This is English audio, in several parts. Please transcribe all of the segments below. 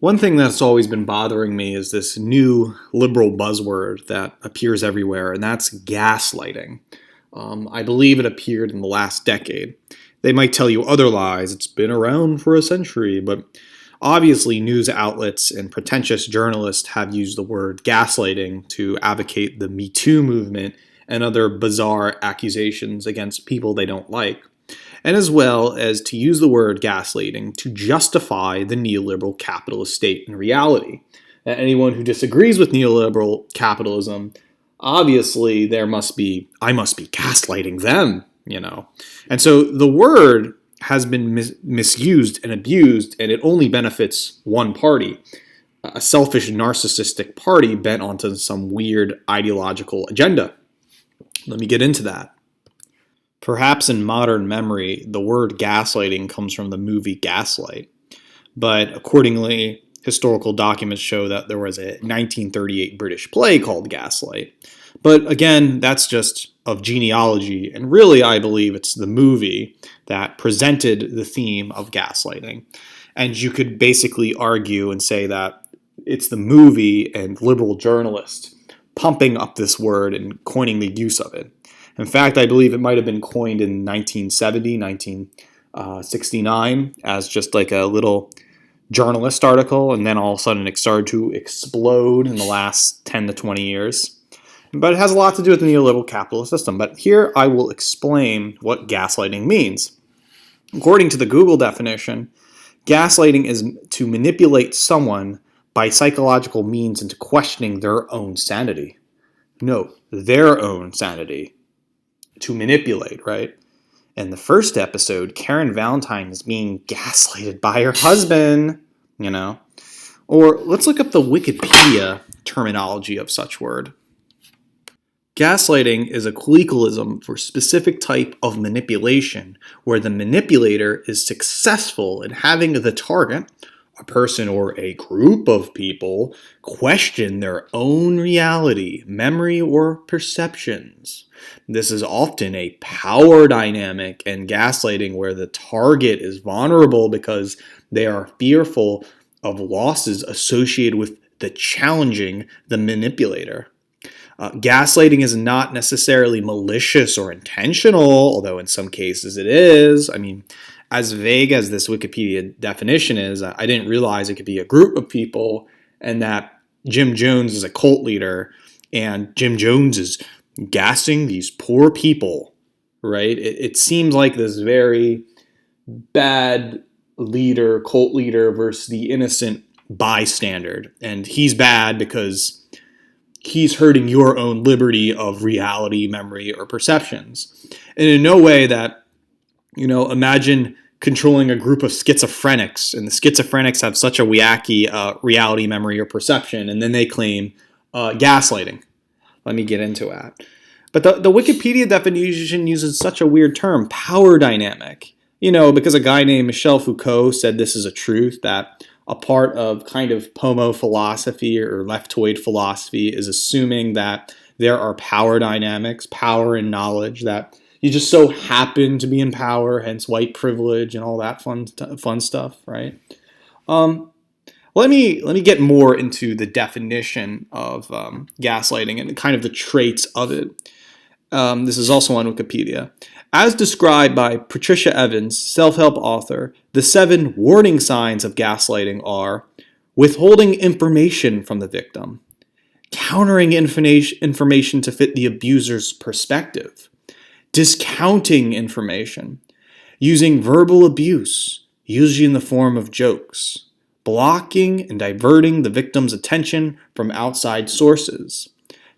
One thing that's always been bothering me is this new liberal buzzword that appears everywhere, and that's gaslighting. I believe it appeared in the last decade. They might tell you other lies, it's been around for a century, but obviously news outlets and pretentious journalists have used the word gaslighting to advocate the Me Too movement and other bizarre accusations against people they don't like, and as well as to use the word gaslighting to justify the neoliberal capitalist state in reality. Anyone who disagrees with neoliberal capitalism, obviously I must be gaslighting them. And so the word has been misused and abused, and it only benefits one party, a selfish, narcissistic party bent onto some weird ideological agenda. Let me get into that. Perhaps in modern memory, the word gaslighting comes from the movie Gaslight, but accordingly, historical documents show that there was a 1938 British play called Gaslight. But again, that's just of genealogy, and really I believe it's the movie that presented the theme of gaslighting. And you could basically argue and say that it's the movie and liberal journalists pumping up this word and coining the use of it. In fact, I believe it might have been coined in 1970, 1969 as just like a little journalist article, and then all of a sudden it started to explode in the last 10 to 20 years. But it has a lot to do with the neoliberal capitalist system. But here I will explain what gaslighting means. According to the Google definition, gaslighting is to manipulate someone by psychological means into questioning their own sanity. No, their own sanity. To manipulate, right? In the first episode, Karen Valentine is being gaslighted by her husband. Or let's look up the Wikipedia terminology of such word. Gaslighting is a colloquialism for a specific type of manipulation where the manipulator is successful in having the target, a person or a group of people, question their own reality, memory, or perceptions. This is often a power dynamic and gaslighting where the target is vulnerable because they are fearful of losses associated with the challenging the manipulator. Gaslighting is not necessarily malicious or intentional, although in some cases it is. I mean, as vague as this Wikipedia definition is, I didn't realize it could be a group of people and that Jim Jones is a cult leader and Jim Jones is gassing these poor people, right? It seems like this very bad leader, cult leader versus the innocent bystander. And he's bad because he's hurting your own liberty of reality, memory, or perceptions. And in no way that, imagine controlling a group of schizophrenics, and the schizophrenics have such a wacky reality, memory, or perception, and then they claim gaslighting. Let me get into that. But the Wikipedia definition uses such a weird term, power dynamic. Because a guy named Michel Foucault said this is a truth, that a part of kind of pomo philosophy or leftoid philosophy is assuming that there are power dynamics, power and knowledge, that you just so happen to be in power, hence white privilege and all that fun stuff, right? Let me get more into the definition of gaslighting and kind of the traits of it. This is also on Wikipedia. As described by Patricia Evans, self-help author, the 7 warning signs of gaslighting are withholding information from the victim, countering information to fit the abuser's perspective, discounting information, using verbal abuse, usually in the form of jokes, blocking and diverting the victim's attention from outside sources,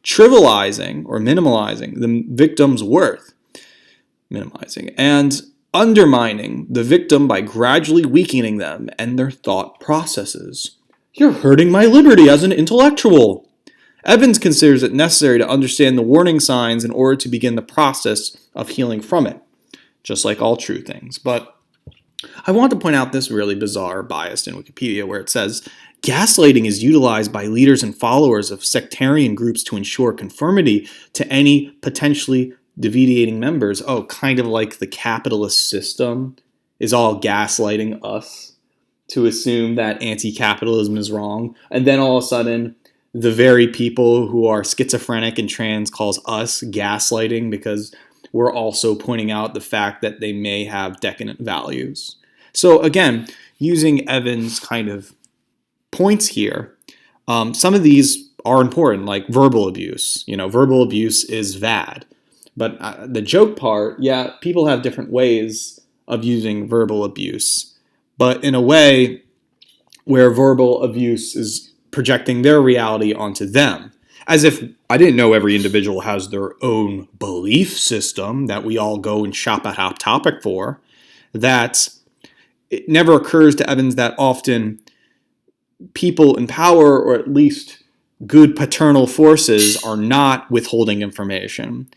trivializing or minimalizing the victim's worth, and undermining the victim by gradually weakening them and their thought processes. You're hurting my liberty as an intellectual. Evans considers it necessary to understand the warning signs in order to begin the process of healing from it, just like all true things. But I want to point out this really bizarre bias in Wikipedia where it says, gaslighting is utilized by leaders and followers of sectarian groups to ensure conformity to any potentially deviating members. Oh, kind of like the capitalist system is all gaslighting us to assume that anti-capitalism is wrong. And then all of a sudden, the very people who are schizophrenic and trans calls us gaslighting because we're also pointing out the fact that they may have decadent values. So again, using Evan's kind of points here, some of these are important, like verbal abuse. Verbal abuse is bad. But the joke part, yeah, people have different ways of using verbal abuse. But in a way where verbal abuse is projecting their reality onto them. As if I didn't know every individual has their own belief system that we all go and shop at Hot Topic for. That it never occurs to Evans that often people in power, or at least good paternal forces, are not withholding information.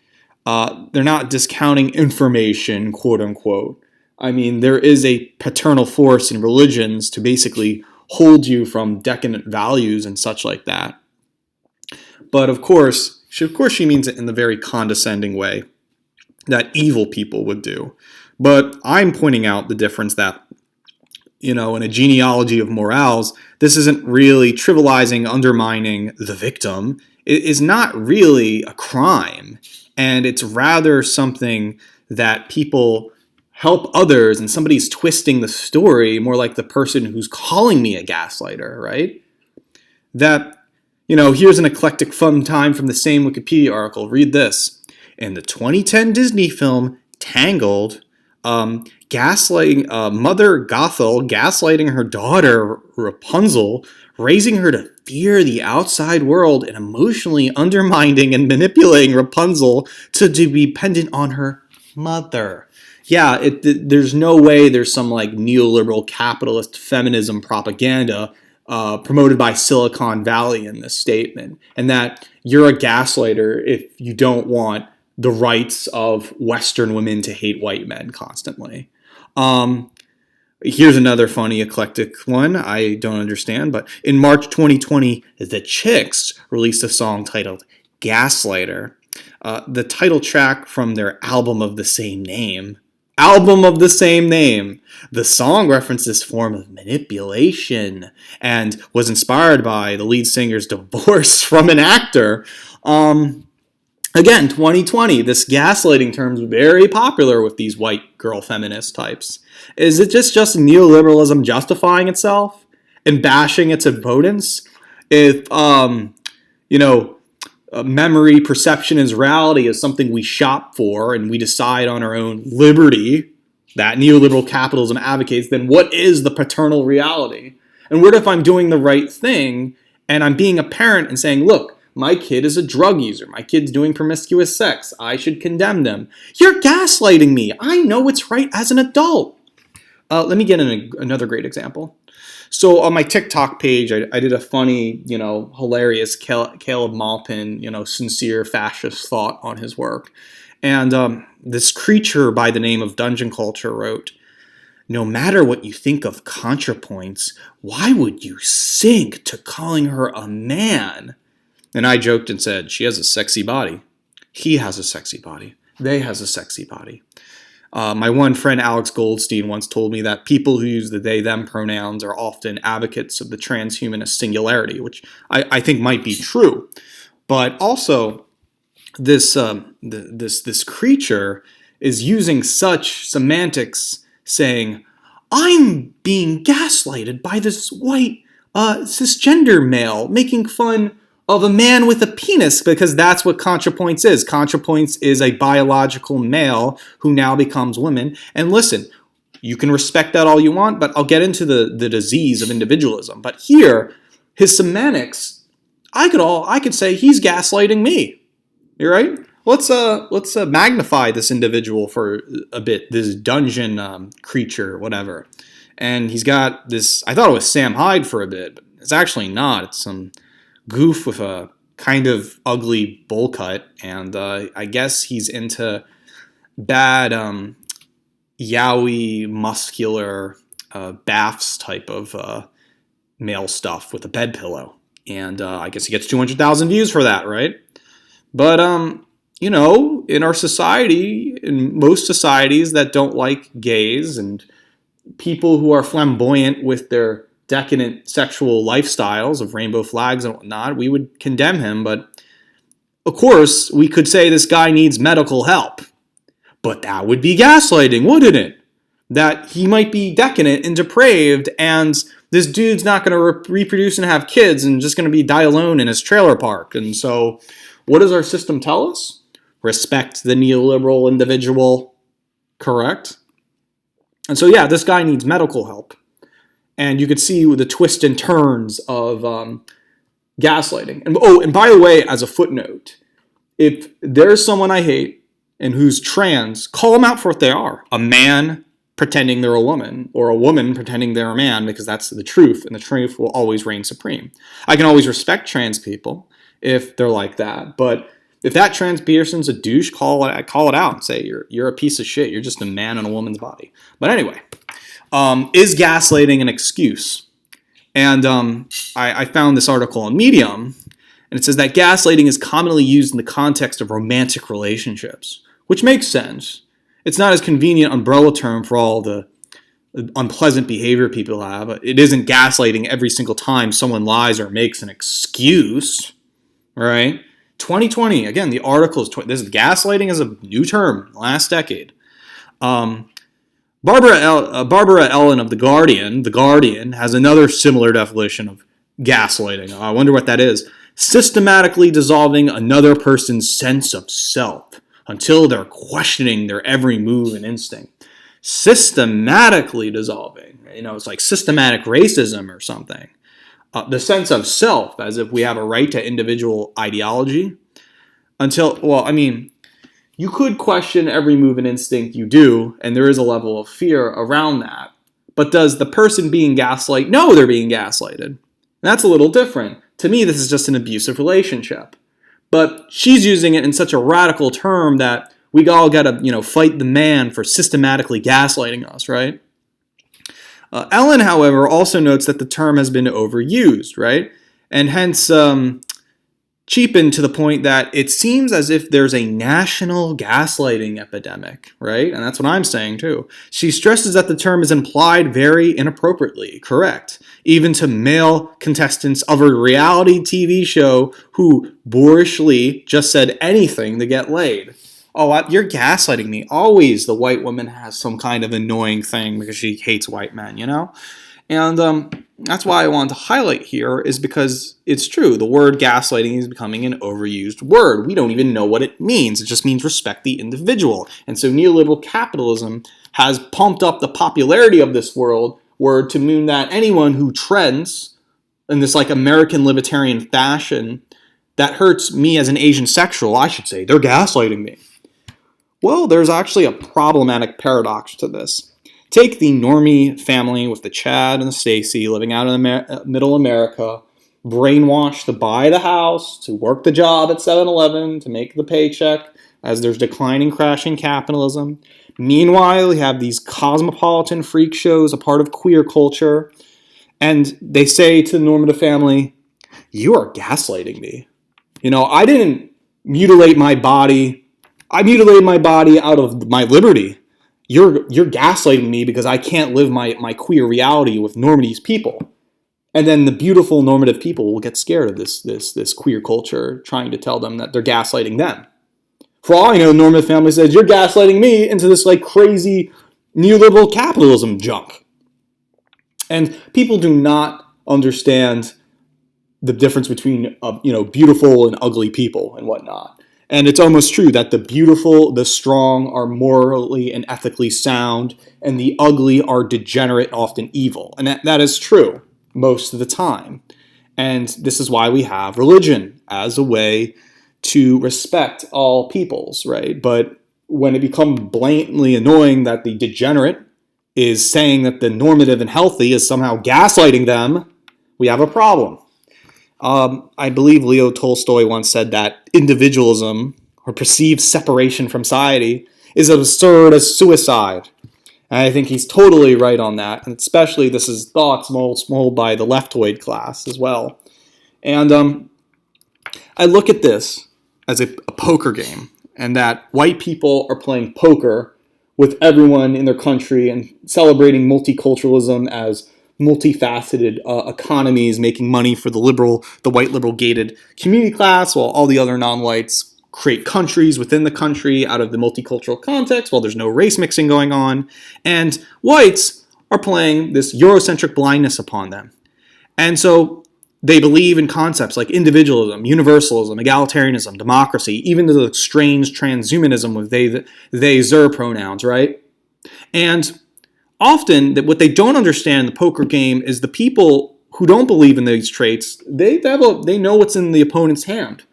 They're not discounting information, quote unquote. I mean, there is a paternal force in religions to basically hold you from decadent values and such like that. But of course, she means it in the very condescending way that evil people would do. But I'm pointing out the difference that, in a genealogy of morals, this isn't really trivializing, undermining the victim. It is not really a crime. And it's rather something that people help others, and somebody's twisting the story, more like the person who's calling me a gaslighter, right? That, here's an eclectic fun time from the same Wikipedia article. Read this. In the 2010 Disney film Tangled, gaslighting Mother Gothel gaslighting her daughter Rapunzel, raising her to fear the outside world and emotionally undermining and manipulating Rapunzel to be dependent on her mother. Yeah, there's no way there's some like neoliberal capitalist feminism propaganda promoted by Silicon Valley in this statement, and that you're a gaslighter if you don't want the rights of Western women to hate white men constantly. Here's another funny eclectic one I don't understand, but in March 2020, The Chicks released a song titled Gaslighter, the title track from their album of the same name. The song referenced this form of manipulation and was inspired by the lead singer's divorce from an actor. Again, 2020, this gaslighting term is very popular with these white girl feminist types. Is it just neoliberalism justifying itself and bashing its opponents? If, memory, perception, and reality is something we shop for and we decide on our own liberty that neoliberal capitalism advocates, then what is the paternal reality? And what if I'm doing the right thing and I'm being a parent and saying, look, my kid is a drug user. My kid's doing promiscuous sex. I should condemn them. You're gaslighting me. I know what's right as an adult. Let me get another great example. So on my TikTok page, I did a funny, hilarious Caleb Maupin, sincere fascist thought on his work. And this creature by the name of Dungeon Culture wrote, "No matter what you think of contrapoints, why would you sink to calling her a man?" And I joked and said, she has a sexy body. He has a sexy body. They has a sexy body. My one friend Alex Goldstein once told me that people who use the they/them pronouns are often advocates of the transhumanist singularity, which I think might be true. But also, this creature is using such semantics, saying, "I'm being gaslighted by this white cisgender male, making fun of a man with a penis," because that's what contrapoints is. Contrapoints is a biological male who now becomes women. And listen, you can respect that all you want, but I'll get into the disease of individualism. But here, his semantics, I could say he's gaslighting me. You're right? Let's magnify this individual for a bit, this dungeon creature, whatever. And he's got this, I thought it was Sam Hyde for a bit, but it's actually not. It's some goof with a kind of ugly bowl cut, and I guess he's into bad yaoi muscular baths type of male stuff with a bed pillow, and I guess he gets 200,000 views for that, right? But in our society, in most societies that don't like gays and people who are flamboyant with their decadent sexual lifestyles of rainbow flags and whatnot, we would condemn him. But of course, we could say this guy needs medical help. But that would be gaslighting, wouldn't it? That he might be decadent and depraved, and this dude's not going to reproduce and have kids and just going to die alone in his trailer park. And so what does our system tell us? Respect the neoliberal individual. Correct? And so, yeah, this guy needs medical help. And you could see the twists and turns of gaslighting. And by the way, as a footnote, if there's someone I hate and who's trans, call them out for what they are. A man pretending they're a woman, or a woman pretending they're a man, because that's the truth, and the truth will always reign supreme. I can always respect trans people if they're like that, but if that trans person's a douche, call it out and say you're a piece of shit. You're just a man in a woman's body. But anyway, is gaslighting an excuse? And I found this article on Medium, and it says that gaslighting is commonly used in the context of romantic relationships, which makes sense. It's not as convenient umbrella term for all the unpleasant behavior people have. It isn't gaslighting every single time someone lies or makes an excuse, right? 2020, again, the article is, this is gaslighting is a new term last decade. Barbara Ellen of The Guardian has another similar definition of gaslighting. I wonder what that is. Systematically dissolving another person's sense of self until they're questioning their every move and instinct. Systematically dissolving. It's like systematic racism or something. The sense of self, as if we have a right to individual ideology. You could question every move and instinct you do, and there is a level of fear around that. But does the person being gaslighted know they're being gaslighted? That's a little different. To me, this is just an abusive relationship. But she's using it in such a radical term that we all got to, fight the man for systematically gaslighting us, right? Ellen, however, also notes that the term has been overused, right? And hence cheapened to the point that it seems as if there's a national gaslighting epidemic, right? And that's what I'm saying too. She stresses that the term is implied very inappropriately, correct, even to male contestants of a reality TV show who boorishly just said anything to get laid. Oh, you're gaslighting me. Always the white woman has some kind of annoying thing because she hates white men, And that's why I wanted to highlight here is because it's true. The word gaslighting is becoming an overused word. We don't even know what it means. It just means respect the individual. And so neoliberal capitalism has pumped up the popularity of this word to mean that anyone who trends in this like American libertarian fashion that hurts me as an Asian sexual, I should say, they're gaslighting me. Well, there's actually a problematic paradox to this. Take the normie family with the Chad and the Stacy living out in middle America, brainwashed to buy the house, to work the job at 7-Eleven, to make the paycheck as there's declining, crashing capitalism. Meanwhile, you have these cosmopolitan freak shows, a part of queer culture, and they say to the normative family, you are gaslighting me. I didn't mutilate my body. I mutilated my body out of my liberty. You're gaslighting me because I can't live my queer reality with normative people. And then the beautiful normative people will get scared of this queer culture trying to tell them that they're gaslighting them. For all I know, the normative family says, you're gaslighting me into this like crazy neoliberal capitalism junk. And people do not understand the difference between beautiful and ugly people and whatnot. And it's almost true that the beautiful, the strong are morally and ethically sound, and the ugly are degenerate, often evil. And that is true most of the time. And this is why we have religion as a way to respect all peoples, right? But when it becomes blatantly annoying that the degenerate is saying that the normative and healthy is somehow gaslighting them, we have a problem. I believe Leo Tolstoy once said that individualism, or perceived separation from society, is as absurd as suicide. And I think he's totally right on that. And especially this is thoughts molded by the leftoid class as well. And I look at this as a poker game, and that white people are playing poker with everyone in their country and celebrating multiculturalism as multifaceted economies, making money for the white liberal gated community class, while all the other non-whites create countries within the country out of the multicultural context, while there's no race mixing going on. And whites are playing this Eurocentric blindness upon them. And so they believe in concepts like individualism, universalism, egalitarianism, democracy, even to the strange transhumanism with they, zer pronouns, right? And often, what they don't understand in the poker game is the people who don't believe in these traits, they know what's in the opponent's hand.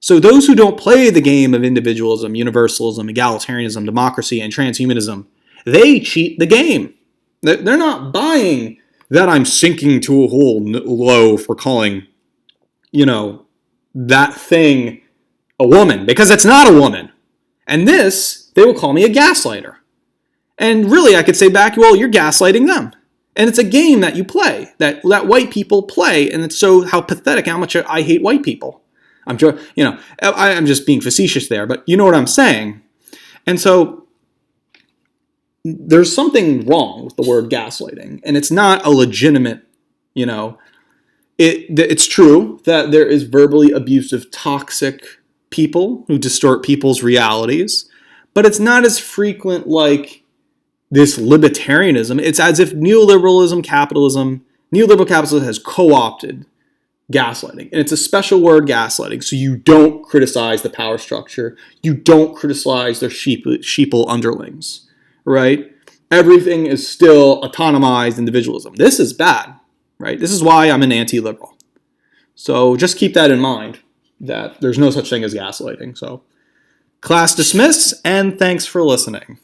So those who don't play the game of individualism, universalism, egalitarianism, democracy, and transhumanism, they cheat the game. They're not buying that I'm sinking to a hole low for calling, that thing a woman, because it's not a woman. And this, they will call me a gaslighter. And really, I could say back, well, you're gaslighting them. And it's a game that you play, that white people play, and it's so how pathetic, how much I hate white people. I'm just being facetious there, but you know what I'm saying. And so there's something wrong with the word gaslighting, and it's not a legitimate, it's true that there is verbally abusive, toxic people who distort people's realities, but it's not as frequent like this libertarianism. It's as if neoliberal capitalism has co-opted gaslighting. And it's a special word, gaslighting, so you don't criticize the power structure. You don't criticize their sheeple underlings, right? Everything is still autonomized individualism. This is bad, right? This is why I'm an anti-liberal. So just keep that in mind, that there's no such thing as gaslighting. So class dismissed, and thanks for listening.